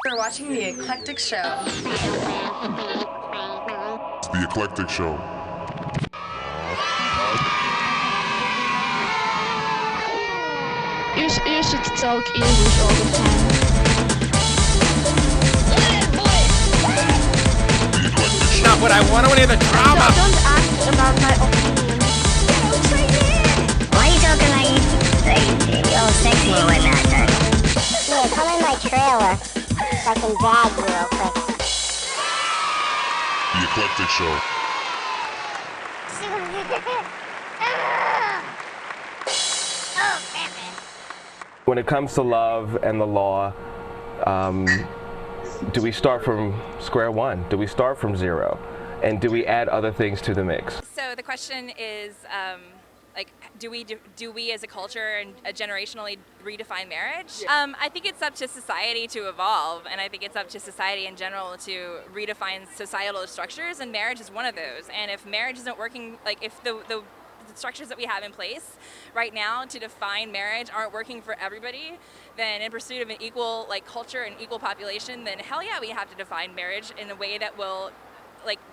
You're watching The Eclectic Show. The Eclectic Show. You should talk English all the time. Not what I want to hear, the drama. No, don't ask about my opinion. Why are you talking like all sexy and whatnot? Yeah, come in my trailer so I can drag you real quick. The Eclectic Show. When it comes to love and the law, do we start from square one? Do we start from zero? And do we add other things to the mix? So the question is, do we as a culture and generationally redefine marriage? I think it's up to society to evolve, and I think it's up to society in general to redefine societal structures, and marriage is one of those. And if marriage isn't working, like if the structures that we have in place right now to define marriage aren't working for everybody, then in pursuit of an equal culture and equal population, then hell yeah, we have to define marriage in a way that will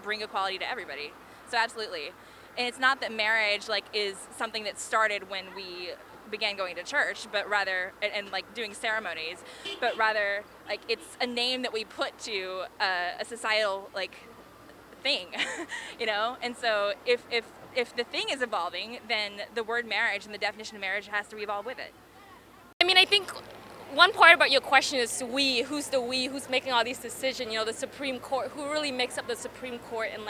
bring equality to everybody. So absolutely. And it's not that marriage is something that started when we began going to church, but rather and doing ceremonies, but rather it's a name that we put to a societal thing, you know. And so if the thing is evolving, then the word marriage and the definition of marriage has to evolve with it. I mean, I think one part about your question is we. Who's the we? Who's making all these decisions? You know, the Supreme Court. Who really makes up the Supreme Court? And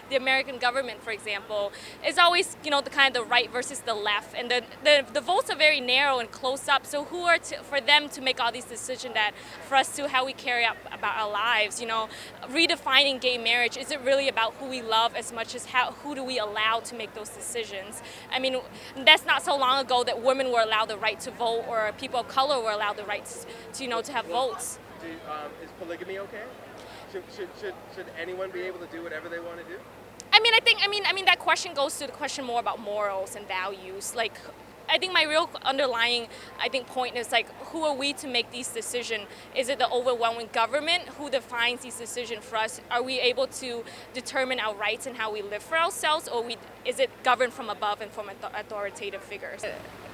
the American government, for example, is always the kind of the right versus the left, and the votes are very narrow and close up. So who are for them to make all these decisions that for us to how we carry out about our lives? You know, redefining gay marriage, is it really about who we love as much as who do we allow to make those decisions? I mean, that's not so long ago that women were allowed the right to vote, or people of color were allowed the right to have votes. Is polygamy okay? Should anyone be able to do whatever they want to do? I mean that question goes to the question more about morals and values. I think my real underlying point is who are we to make these decisions? Is it the overwhelming government who defines these decisions for us? Are we able to determine our rights and how we live for ourselves, or is it governed from above and from authoritative figures?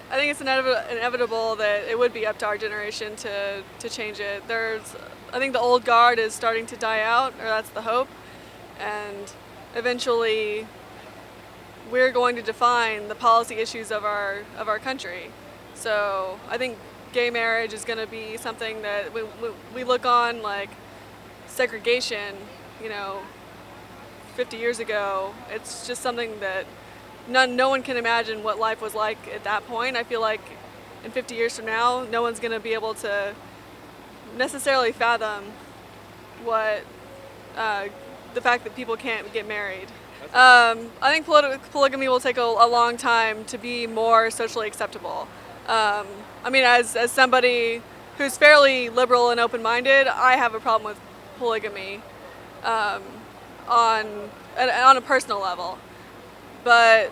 I think it's inevitable that it would be up to our generation to change it. I think the old guard is starting to die out, or that's the hope, and eventually we're going to define the policy issues of our country. So I think gay marriage is going to be something that we look on like segregation, 50 years ago. It's just something that no one can imagine what life was like at that point. I feel like in 50 years from now, no one's going to be able to necessarily fathom what the fact that people can't get married. I think polygamy will take a long time to be more socially acceptable. I mean, as somebody who's fairly liberal and open-minded, I have a problem with polygamy on a personal level. But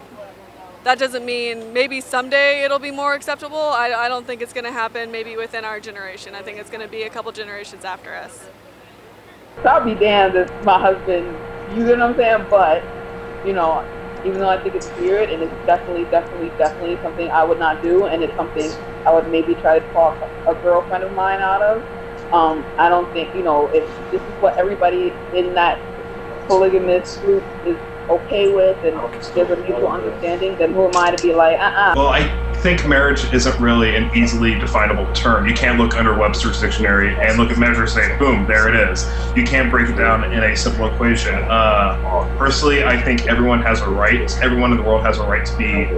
that doesn't mean maybe someday it'll be more acceptable. I don't think it's going to happen maybe within our generation. I think it's going to be a couple generations after us. So I'll be damned if my husband, you know what I'm saying? But, even though I think it's weird, and it's definitely something I would not do, and it's something I would maybe try to talk a girlfriend of mine out of. I don't think, if this is what everybody in that polygamous group is okay with, and there's a mutual understanding, then who am I to be like, Well, I think marriage isn't really an easily definable term. You can't look under Webster's dictionary and look at measure and say, boom, there it is. You can't break it down in a simple equation. Personally, I think everyone in the world has a right to be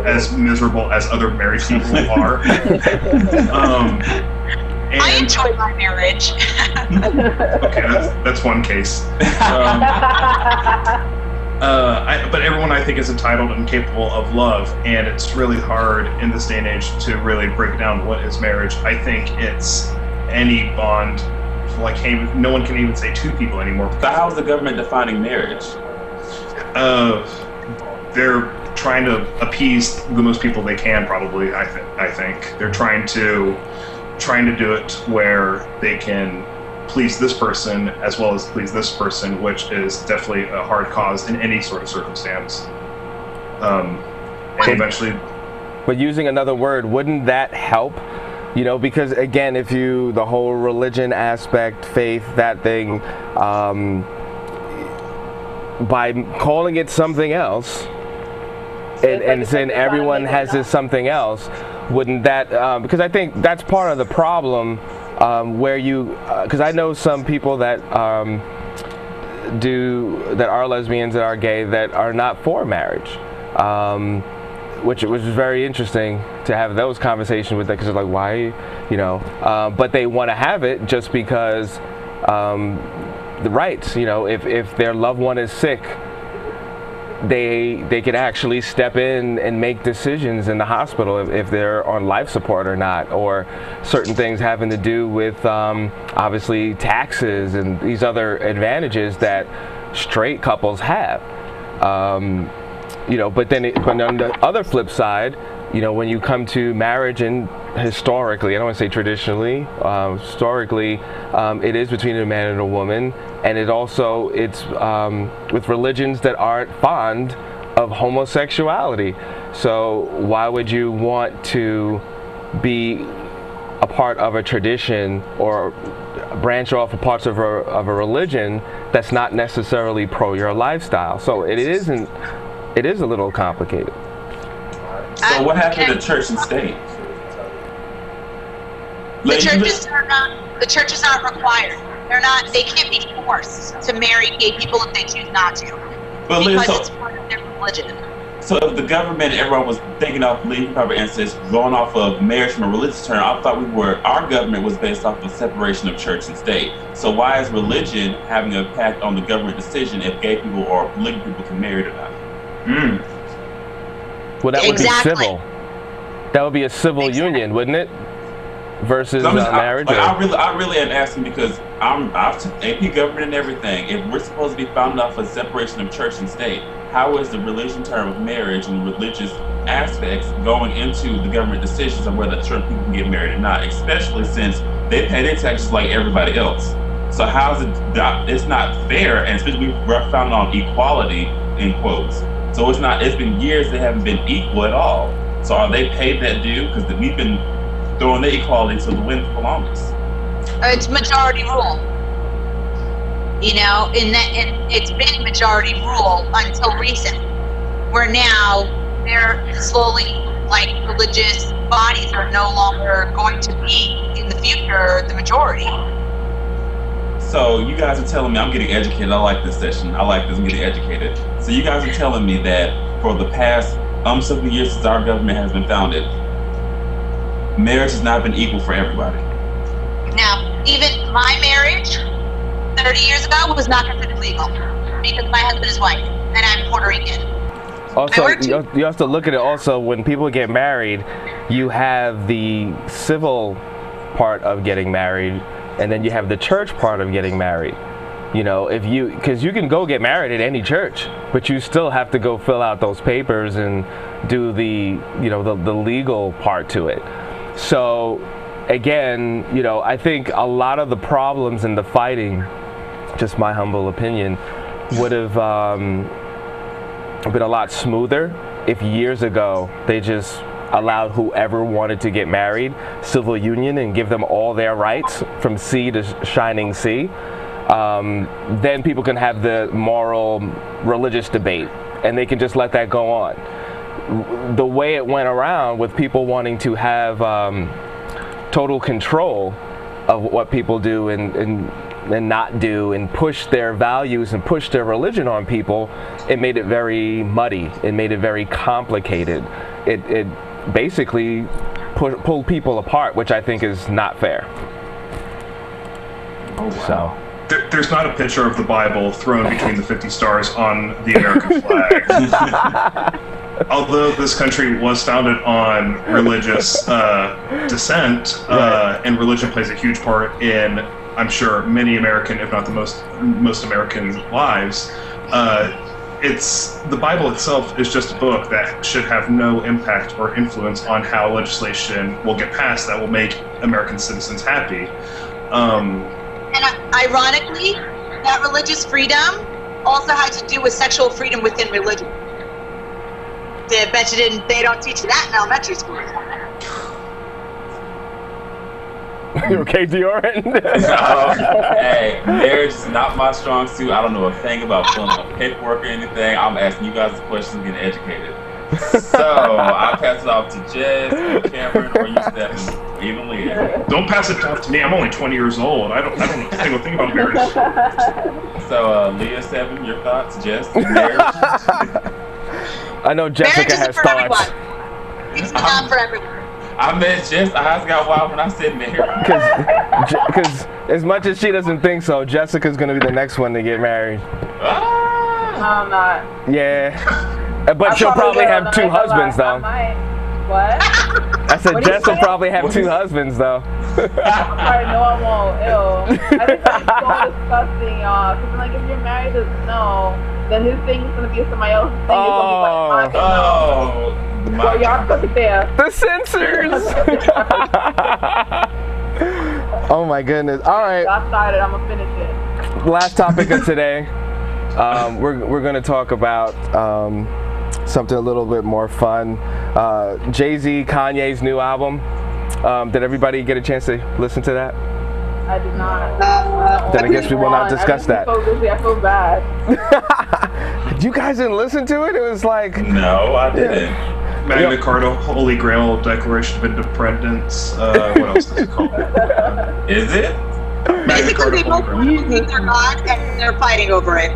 as miserable as other married people are. I enjoy my marriage. Okay, that's one case. But everyone, I think, is entitled and capable of love, and it's really hard in this day and age to really break down what is marriage. I think it's any bond. No one can even say two people anymore. So how is the government defining marriage? They're trying to appease the most people they can, probably. I think they're trying to do it where they can please this person as well as please this person, which is definitely a hard cause in any sort of circumstance. And eventually... But using another word, wouldn't that help? You know, because again, if you, the whole religion aspect, faith, that thing, by calling it something else, and saying everyone has this something else, wouldn't that, because I think that's part of the problem, where you, because I know some people that that are lesbians, that are gay, that are not for marriage. Which was very interesting to have those conversations with them, because it's like, why, you know, but they want to have it just because the rights, you know, if their loved one is sick, they could actually step in and make decisions in the hospital if they're on life support or not, or certain things having to do with obviously taxes and these other advantages that straight couples have. You know, but then on the other flip side, you know, when you come to marriage, and historically, I don't want to say traditionally, historically, it is between a man and a woman, and it's with religions that aren't fond of homosexuality. So why would you want to be a part of a tradition or branch off of parts of a religion that's not necessarily pro your lifestyle? So it is a little complicated. So what happened to church and state? The churches aren't required. They can't be forced to marry gay people if they choose not to. But because it's part of their religion. So if the government, everyone was thinking off leaving proper instance, going off of marriage from a religious term, I thought our government was based off of separation of church and state. So why is religion having an impact on the government decision if gay people or polygamy people can marry or not? Well, that would be civil. That would be a civil union, wouldn't it? Versus marriage. I really am asking because I've AP government and everything. If we're supposed to be founded off of separation of church and state, how is the religion term of marriage and religious aspects going into the government decisions on whether certain people can get married or not? Especially since they pay their taxes like everybody else. So how is it? It's not fair, and especially we're founded on equality in quotes. So it's been years they haven't been equal at all. So are they paid that due? Because we've been throwing the equality to the wind for the longest. It's majority rule. You know, and it's been majority rule until recent, where now they're slowly, like, religious bodies are no longer going to be in the future the majority. So you guys are telling me, I'm getting educated. I like this session. I like this. I'm getting educated. So you guys are telling me that for the past several years since our government has been founded, marriage has not been equal for everybody. Now, even my marriage 30 years ago was not considered legal because my husband is white and I'm Puerto Rican. Also, you have to look at it also, when people get married, you have the civil part of getting married, and then you have the church part of getting married. You know, because you can go get married at any church, but you still have to go fill out those papers and do the legal part to it. So again, you know, I think a lot of the problems in the fighting, just my humble opinion, would have been a lot smoother if years ago they just allowed whoever wanted to get married, civil union, and give them all their rights from sea to shining sea. Then people can have the moral, religious debate, and they can just let that go on. The way it went around with people wanting to have total control of what people do and not do, and push their values and push their religion on people, it made it very muddy. It made it very complicated. It basically pulled people apart, which I think is not fair. Oh, wow. There's not a picture of the Bible thrown between the 50 stars on the American flag. Although this country was founded on religious descent, and religion plays a huge part in, I'm sure, many American, if not the most American lives, the Bible itself is just a book that should have no impact or influence on how legislation will get passed that will make American citizens happy. And ironically, that religious freedom also had to do with sexual freedom within religion. I bet you didn't. They don't teach you that in elementary school. You okay, DeOren? Hey, marriage is not my strong suit. I don't know a thing about filling out paperwork or anything. I'm asking you guys the questions, getting educated. So I'll pass it off to Jess, or Cameron, or you, Stephen, or even Leah. Don't pass it off to me. I'm only 20 years old. I don't know a single thing about marriage. So Leah, Stephen, your thoughts? Jess, marriage? I know Jessica has thoughts. It's not for everyone. I met Jess. I eyes got wild when I said marriage. Because as much as she doesn't think so, Jessica's going to be the next one to get married. No, I'm not. Yeah. But she'll probably have two husbands, though. What? I said Jess will probably have two husbands, though. Sorry, no, I won't. Ew. I think that's so disgusting, y'all. Because, like, if you're married to Snow, then his thing is going to be somebody else's thing. So y'all put it there. The censors! Oh, my goodness. All right. I started. I'm going to finish it. Last topic of today. We're going to talk about something a little bit more fun. Jay-Z, Kanye's new album. Did everybody get a chance to listen to that? I did not. Then I guess we will not discuss that. So busy, I feel bad. You guys didn't listen to it? It was like... No, I didn't. Magna Carta, Holy Grail, Declaration of Independence. What else is it called? Is it? Magna Carta, Holy Grail. They're God and they're fighting over it.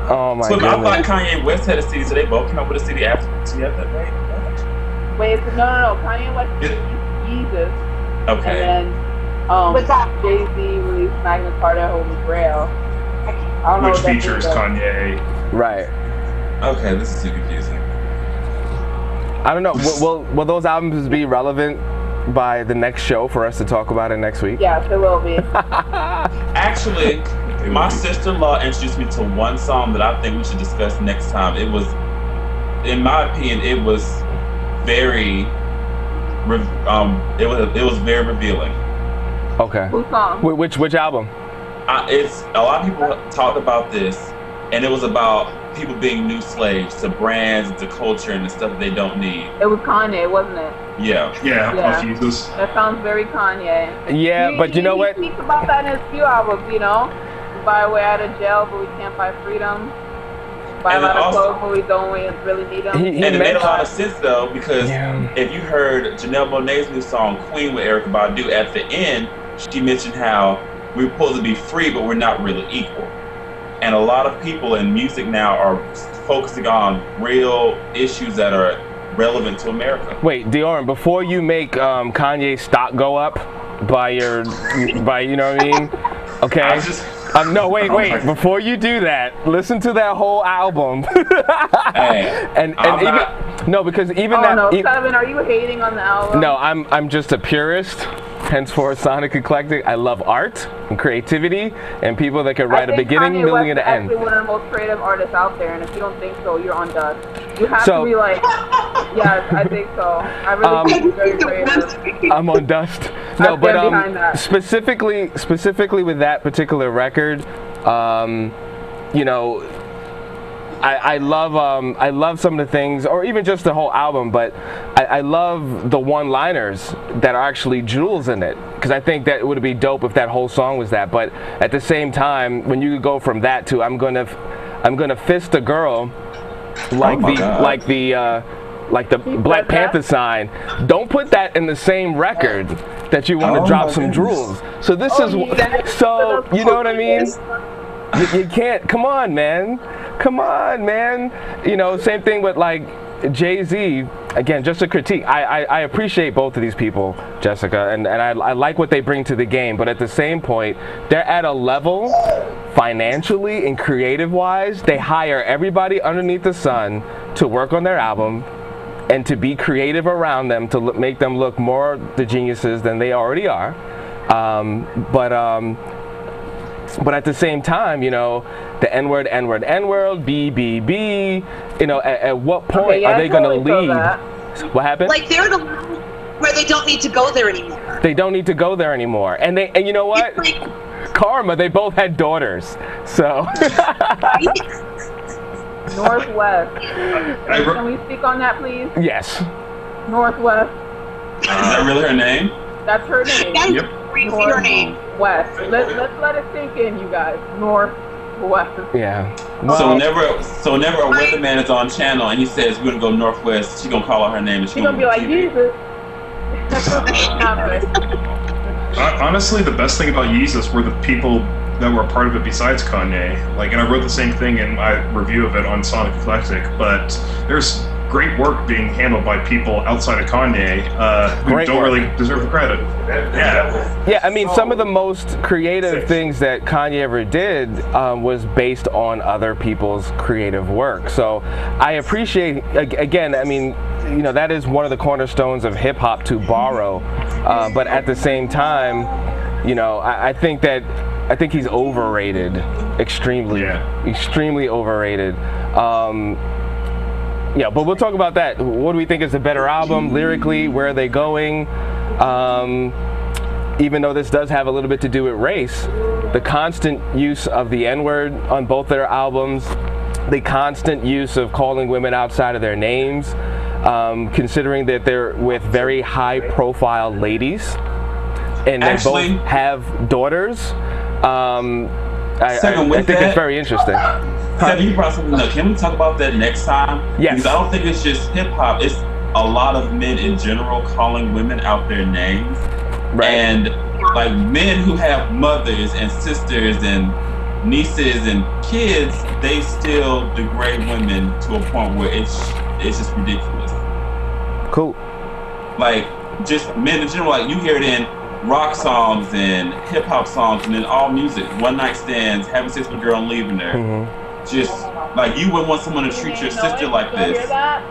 Oh my So goodness. I thought Kanye and West had a CD, so they both came up with a CD after that, right? Wait, no. Kanye West released Jesus. Okay. And then Jay-Z released Magna Carta, Holy Grail. I don't know Which what that features is, Kanye. Right. Okay, this is too confusing. I don't know. Will those albums be relevant by the next show for us to talk about it next week? Yes, it will be. Actually, my sister-in-law introduced me to one song that I think we should discuss next time. It was, in my opinion, it was very, it was very revealing. Okay. Whose song? Which album? It's a lot of people talked about this, and it was about people being new slaves to brands and to culture and the stuff that they don't need. It was Kanye, wasn't it? Yeah. Yeah. Jesus. That sounds very Kanye. Yeah, but you know what? He speaks about that in his few albums, you know? We buy a way out of jail, but we can't buy freedom. Buy a lot of clothes, but we don't really need them. And it made a lot of sense, though, because if you heard Janelle Monáe's new song, Queen, with Erykah Badu, at the end, she mentioned how we're supposed to be free, but we're not really equal. And a lot of people in music now are focusing on real issues that are relevant to America. Wait, DeOren, before you make Kanye's stock go up by you know what I mean? Okay. No, wait. Before you do that, listen to that whole album. Because even that. No, Sullivan, are you hating on the album? No, I'm just a purist. Henceforth, Sonic Eclectic. I love art and creativity and people that can write a beginning, middle, and an end. Kanye West is actually one of the most creative artists out there, and if you don't think so, you're on dust. You have to be like, yes, I think so. I really think he's very creative. I'm on dust. No, but specifically with that particular record, you know, I love some of the things, or even just the whole album, but I love the one-liners that are actually jewels in it, because I think that it would be dope if that whole song was that. But at the same time, when you go from that to I'm gonna fist a girl like the Black Panther sign, don't put that in the same record that you want to drop some jewels. So this is you know what I mean? You can't. Come on, man. You know, same thing with like Jay-Z. Again, just a critique. I appreciate both of these people, Jessica, and I like what they bring to the game. But at the same point, they're at a level financially and creative-wise. They hire everybody underneath the sun to work on their album and to be creative around them to make them look more the geniuses than they already are. But at the same time, you know, the N-word, B, you know, at what point are they going to leave? What happened? Like, they're the where they don't need to go there anymore. They don't need to go there anymore. And you know what? karma. They both had daughters, so. Northwest. Can we speak on that, please? Yes. Northwest. Is that really her name? That's her name. Yep. Northwest. Let's let it sink in, you guys. Northwest. Yeah. Well, so whenever a weatherman is on channel and he says we're gonna go northwest, she's gonna call out her name and she's gonna be like Jesus. Honestly, the best thing about Yeezus were the people that were a part of it besides Kanye. Like, and I wrote the same thing in my review of it on Sonic Eclectic, but there's great work being handled by people outside of Kanye who don't really deserve the credit. Yeah, I mean, some of the most creative things that Kanye ever did was based on other people's creative work. So I appreciate, again, I mean, you know, that is one of the cornerstones of hip hop, to borrow. But at the same time, you know, I think he's overrated, extremely overrated. Yeah, but we'll talk about that. What do we think is a better album lyrically? Where are they going? Even though this does have a little bit to do with race, the constant use of the N-word on both their albums, the constant use of calling women outside of their names, considering that they're with very high-profile ladies, and they both have daughters. I think it's very interesting. Seven, you brought something up. Can we talk about that next time? Yes. Because I don't think it's just hip hop. It's a lot of men in general calling women out their names. Right. And like men who have mothers and sisters and nieces and kids, they still degrade women to a point where it's just ridiculous. Cool. Like just men in general, like you hear it in rock songs and hip hop songs and in all music, one night stands, having sex with a girl and leaving her. Mm-hmm. Just like you wouldn't want someone to treat your sister like this. Hear that?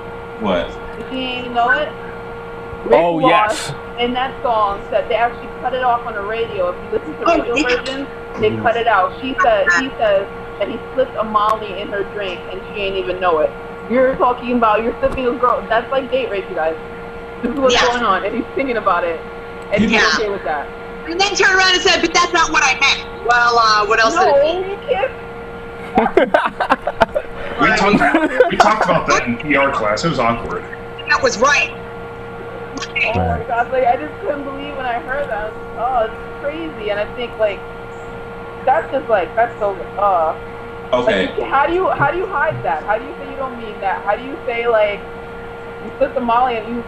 What? Did you know it? Oh, yes. In that song, said they actually cut it off on the radio. If you listen to the radio version, they cut it out. He says that he slipped a Molly in her drink and she ain't even know it. You're talking about you're slipping a girl. That's like date rape, you guys. This is what's going on, and he's singing about it, and he's okay with that. And then turned around and said, "But that's not what I meant." Well, what else did it mean? We talked about that in PR class. It was awkward. That was right. Oh my God! Like I just couldn't believe when I heard that. Oh, it's crazy, and I think like that's so. Okay. Like, how do you hide that? How do you say you don't mean that? How do you say like you slipped the Molly and you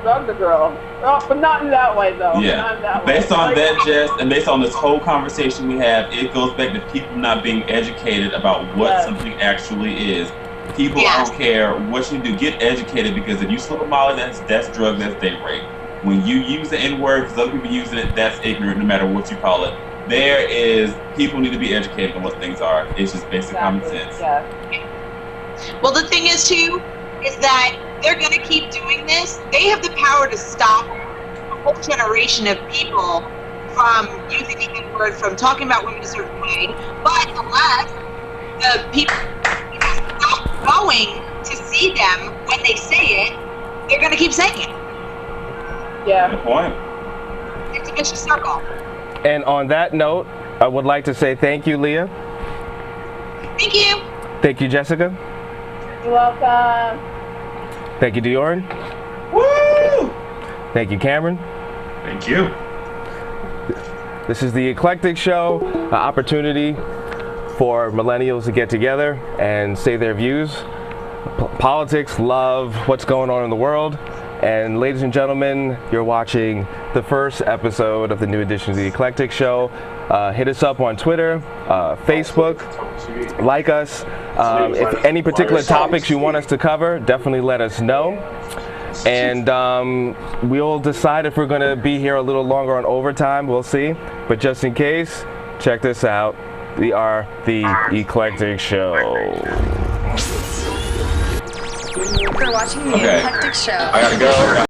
drugged the girl? Oh, but not in that way though. Yeah. Not in that based way. on that, Jess, and based on this whole conversation we have, it goes back to people not being educated about what something actually is. People don't care what you do. Get educated, because if you slip a Molly, that's drug, that's date rape. When you use the N-word, because other people using it, that's ignorant, no matter what you call it. People need to be educated on what things are. It's just basic common sense. Yeah. Well, the thing is too, is that they're going to keep doing this. They have the power to stop a whole generation of people from using the N-word, from talking about women a certain way. But unless the people stop going to see them when they say it, they're going to keep saying it. Yeah. Good point. It's a vicious circle. And on that note, I would like to say thank you, Leah. Thank you. Thank you, Jessica. You're welcome. Thank you, DeOren. Woo! Thank you, Cameron. Thank you. This is the Eclectic Show, an opportunity for millennials to get together and say their views. Politics, love, what's going on in the world. And ladies and gentlemen, you're watching the first episode of the new edition of the Eclectic Show. Hit us up on Twitter, Facebook, like us. If any particular topics you want us to cover, definitely let us know. And we'll decide if we're going to be here a little longer on overtime. We'll see. But just in case, check this out. We are the Eclectic Show. You're watching the Eclectic Show. I gotta go.